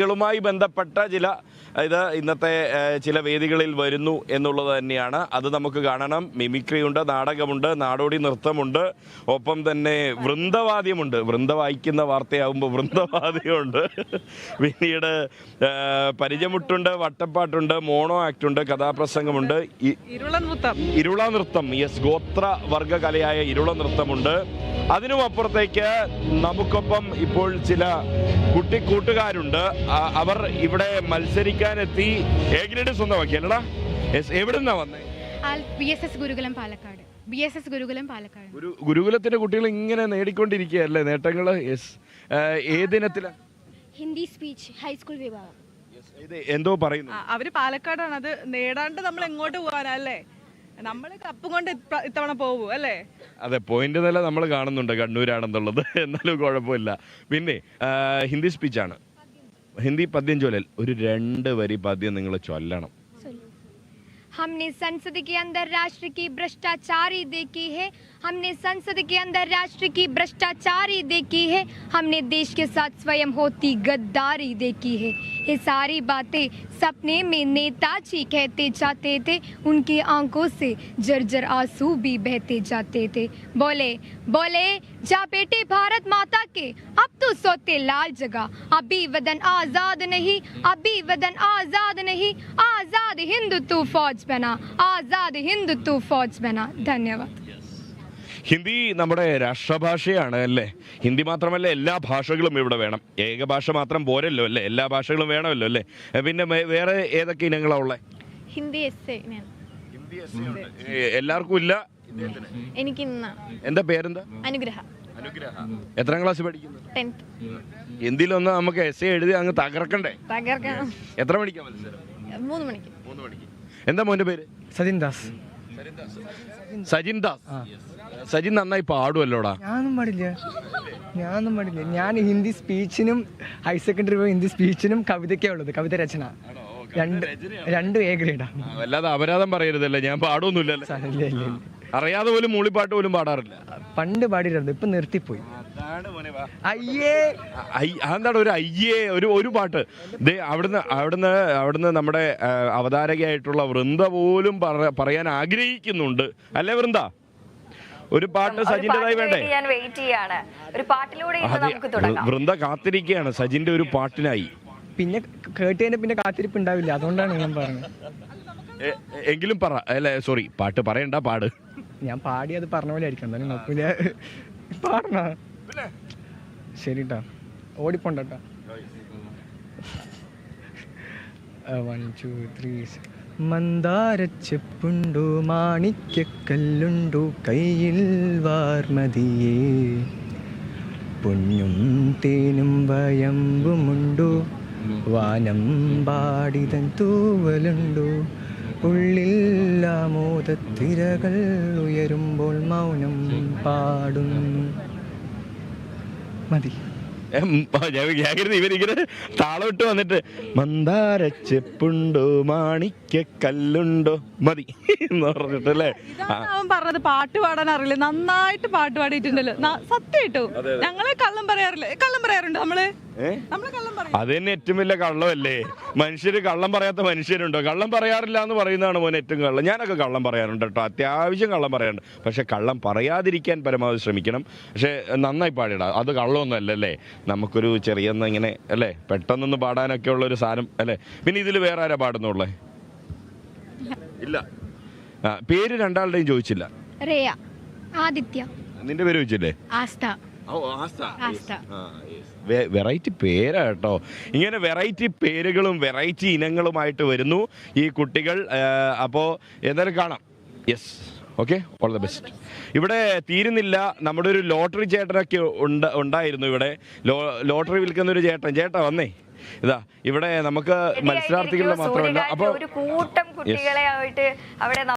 ളുമായി ബന്ധപ്പെട്ട ഇന്നത്തെ ചില വേദികളിൽ വരുന്നു എന്നുള്ളത് തന്നെയാണ്. അത് നമുക്ക് കാണണം. മിമിക്രിയുണ്ട്, നാടകമുണ്ട്, നാടോടി നൃത്തമുണ്ട്, ഒപ്പം തന്നെ വൃന്ദവാദ്യമുണ്ട്. വൃന്ദ വായിക്കുന്ന വാർത്തയാകുമ്പോൾ വൃന്ദവാദ്യമുണ്ട്. പിന്നീട് പരിചമുട്ടുണ്ട്, വട്ടപ്പാട്ടുണ്ട്, മോണോ ആക്ടുണ്ട്, കഥാപ്രസംഗമുണ്ട്, ഇരുള നൃത്തം, യെസ്, ഗോത്ര വർഗ കലയായ ഇരുള നൃത്തമുണ്ട്. അതിനും അപ്പുറത്തേക്ക് നമുക്കൊപ്പം ഇപ്പോൾ ചില കൂട്ടുകാരുണ്ട്. അവർ ഇവിടെ മത്സരിക്കാനെത്തി എ ഗ്രേഡ് സ്വന്തമാക്കിയല്ലടാ. എവിടുന്നാ വന്നേ? ഗുരുകുലത്തിന്റെ കുട്ടികൾ ഇങ്ങനെ നേടിക്കൊണ്ടിരിക്കുകയല്ലേ നേട്ടങ്ങള്. ഏതിനത്തിലാ? ഹിന്ദി സ്പീച്ച് ഹൈസ്കൂൾ വിഭാഗം. എന്തോ പറയുന്നു അവര് പാലക്കാടാണ്. അത് നേടാണ്ട് നമ്മൾ എങ്ങോട്ട് പോകാനല്ലേ? നമ്മള് കപ്പ് കൊണ്ട് ഇത്തവണ പോവും അല്ലേ? അതെ, പോയിന്റ് നില നമ്മൾ കാണുന്നുണ്ട് കണ്ണൂരാണെന്നുള്ളത്. എന്നാലും കുഴപ്പമില്ല. പിന്നെ ഹിന്ദി സ്പീച്ചാണ്. ഹിന്ദി പദ്യം ചൊല്ലൽ. ഒരു 2 വരി പദ്യം നിങ്ങൾ ചൊല്ലണം. हमने संसद के अंदर राष्ट्र की भ्रष्टाचारी देखी है, हमने संसद के अंदर राष्ट्र की भ्रष्टाचारी देखी है, हमने देश के साथ स्वयं होती गद्दारी देखी है. ये सारी बातें सपने में नेताजी कहते जाते थे, उनकी आंखों से जर्जर आंसू भी बहते जाते थे. बोले बोले जा बेटे भारत माता के, अब तो सोते लाल जगह, अभी वतन आजाद नहीं, अभी वतन आजाद नहीं, आजाद हिंदुत्व फौज बना, आजाद हिंदुत्व फौज बना. धन्यवाद. ഹിന്ദി നമ്മുടെ രാഷ്ട്രഭാഷയാണ് അല്ലേ? ഹിന്ദി മാത്രമല്ല, എല്ലാ ഭാഷകളും ഇവിടെ വേണം. ഏക ഭാഷ മാത്രം പോരല്ലോ അല്ലേ? എല്ലാ ഭാഷകളും വേണമല്ലോ അല്ലേ? പിന്നെ വേറെ ഏതൊക്കെ ഇനങ്ങളാ ഉള്ളത്? ഹിന്ദി എല്ലാവർക്കും ഇല്ല. എനിക്ക് എന്താ പേരെന്താ? അനുഗ്രഹ. എത്രാം ക്ലാസ് പഠിക്കുന്നു? 10th. എന്തിലൊന്ന് നമുക്ക് എസ്സേ എഴുതി അങ്ങ് തകർക്കണ്ടേ? എത്ര മണിക്കാ മത്സരം? 3 മണിക്ക്. എന്താ മോന്റെ പേര്? സജിൻ ദാസ്. സജിൻ ദാസ്. സജിൻ നന്നായി പാടുമല്ലോടാ. ഞാനൊന്നും പാടില്ല. ഞാൻ ഹിന്ദി സ്പീച്ചിനും ഹയർ സെക്കൻഡറി ഹിന്ദി സ്പീച്ചിനും കവിതയ്ക്കേ ഉള്ളത്. കവിത രചന രണ്ടും എ ഗ്രേഡാണ്. അല്ലാതെ അപരാധം പറയരുതല്ലേ. ഞാൻ പാടുമൊന്നുമില്ലല്ലോ. അറിയാതെ പോലും മൂളിപ്പാട്ട് പോലും പാടാറില്ല. പണ്ട് പാടിയിരുന്നു, ഇപ്പൊ നിർത്തിപ്പോയി. അതെന്താണ് ഒരു അയ്യേ ഒരു പാട്ട്? അവിടുന്ന് നമ്മുടെ അവതാരകയായിട്ടുള്ള വൃന്ദ പോലും പറയാൻ ആഗ്രഹിക്കുന്നുണ്ട് അല്ലേ വൃന്ദ? ഒരു പാട്ട് സജിന്റേതായി വേണ്ടേ? വൃന്ദ കാത്തിരിക്കുകയാണ് സജിന്റെ ഒരു പാട്ടിനായി. പിന്നെ കേട്ടതിന് പിന്നെ കാത്തിരിപ്പ് ഉണ്ടാവില്ല, അതുകൊണ്ടാണ് ഞാൻ പറഞ്ഞത്. എങ്കിലും പറ. അല്ല സോറി, പാട്ട് പറയണ്ട, പാട്. ഞാൻ പാടി അത് പറഞ്ഞ പോലെ ആയിരിക്കും. എന്തായാലും നോക്കൂല. പാടണ ശരിട്ടാ, ഓടിപ്പോണ്ടട്ടാ. 1 2 3. മന്ദാരച്ചെപ്പുണ്ടോ മാണിക്യക്കല്ലുണ്ടോ കയ്യിൽ വാർമതിയേ, പൊന്നും തേനും വയമ്പുമുണ്ടോ, വാനം പാടിതൻ തൂവലുണ്ടോ, ഉള്ളിൽ ആമോദത്തിരകൾ ഉയരുമ്പോൾ മൗനം പാടുന്നു. മതി. ഇവരിങ്ങനെ താളമിട്ട് വന്നിട്ട് മന്ദാരച്ചെപ്പുണ്ടോ മാണിക്യക്കല്ലുണ്ടോ മതി എന്ന് പറഞ്ഞിട്ടല്ലേ അവൻ പറഞ്ഞത്. പാട്ട് പാടാൻ അറിയില്ല, നന്നായിട്ട് പാട്ട് പാടിയിട്ടുണ്ടല്ലോ. സത്യമായിട്ടും ഞങ്ങള് കള്ളം പറയാറുണ്ട്. നമ്മള് കള്ളം പറയും. അത് തന്നെ ഏറ്റവും വലിയ കള്ളമല്ലേ? മനുഷ്യര് കള്ളം പറയാത്ത മനുഷ്യരുണ്ടോ? കള്ളം പറയാറില്ല എന്ന് പറയുന്നതാണ് മോൻ ഏറ്റവും കള്ളം. ഞാനൊക്കെ കള്ളം പറയാറുണ്ട് കേട്ടോ, അത്യാവശ്യം കള്ളം പറയാറുണ്ട്. പക്ഷെ കള്ളം പറയാതിരിക്കാൻ പരമാവധി ശ്രമിക്കണം. പക്ഷെ നന്നായി പാടിടാം, അത് കള്ളമൊന്നും അല്ലല്ലേ. നമുക്കൊരു ചെറിയ ഇങ്ങനെ അല്ലേ പെട്ടെന്നൊന്ന് പാടാനൊക്കെ ഉള്ള ഒരു സാധനം അല്ലേ. പിന്നെ ഇതിൽ വേറെ ആരാ പാടുന്നുള്ളേ? ഇല്ല. പേര് രണ്ടാളുടെയും ചോദിച്ചില്ല. രേയ, ആദിത്യ. നിന്റെ പേര് ചോദിച്ചില്ലേ? ആസ്ഥ. വെറൈറ്റി പേരാ കേട്ടോ. ഇങ്ങനെ വെറൈറ്റി പേരുകളും വെറൈറ്റി ഇനങ്ങളുമായിട്ട് വരുന്നു ഈ കുട്ടികൾ. അപ്പോൾ എന്തായാലും കാണാം. Yes, okay, all the best. ഇവിടെ തീരുന്നില്ല. നമ്മുടെ ഒരു ലോട്ടറി ചേട്ടനൊക്കെ ഉണ്ടായിരുന്നു ഇവിടെ. ലോട്ടറി വിൽക്കുന്ന ഒരു ചേട്ടാ വന്നേ. ഇതാ ഇവിടെ നമുക്ക് മത്സരാർത്ഥികളുടെ മാത്രമല്ല, അപ്പോൾ ഒരു കൂട്ടം കുട്ടികളെ ആയിട്ട് അവിടെ